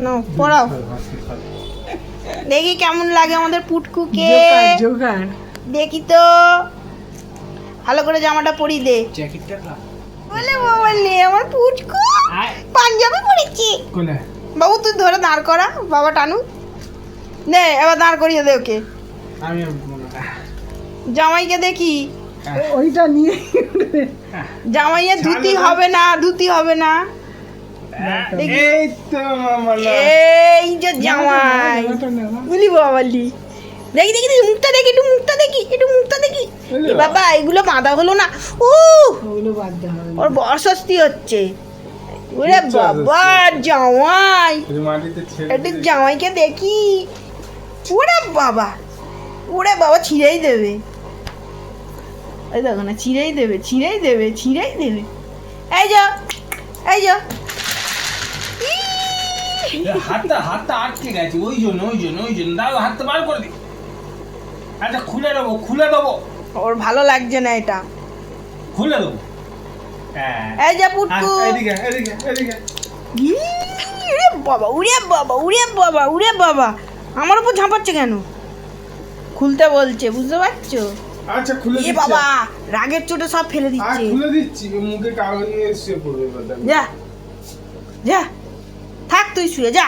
না পড়াও দেখি কেমন লাগে আমাদের পুটকুকে। দেখি তো ভালো করে জামাটা পরিয়ে দে। বলে বলে আমার পুটকু পাঞ্জাবি পরেছি। বাবু তুই ধরে দাঁড় করা, বাবা টানু দে, এবার দাঁড় করিয়ে দে ওকে। জামাইকে দেখি ওইটা নিয়ে জামাইয়ের ধুতি হবে না, ধুতি হবে না। এই যে জামাই বলি বাবালি, দেখি দেখি দেখি মুখটা দেখি, একটু মুখটা দেখি, একটু মুখটা দেখি। এ বাবা এগুলো বাঁধা হলো না। ওগুলো বাদ দেওয়া হবে। ওর বর্ষস্তি হচ্ছে। ওরে বাবা জামাই, একটু জামাইকে দেখি। ওরে বাবা, ওরে বাবা ছিঁড়েই দেবে। এই দেখো না, ছিঁড়েই দেবে, ছিঁড়েই দেবে, ছিঁড়েই দেবে। এই যা, এই যা। হাতটা আটকে গেছে, ওই জন্য দাও হাতটা বার করে দিই। আচ্ছা খুলে দেবো। ওর ভালো লাগছে না এটা, খুলে দেবো। এই যা পুটকু। এদিকে উরে বাবা, উরে বাবা, উরে বাবা, উরে বাবা, আমার উপর ঝাঁপাচ্ছে কেন? খুলতে বলছে, বুঝতে পারছো? আচ্ছা খুলে এ বাবা রাগের চোটে সব ফেলে দিচ্ছে। খুলে দিচ্ছি, মুখে কাগজ নিয়ে এসে পড়বে। যা যা, থাক তুই শুয়ে যা।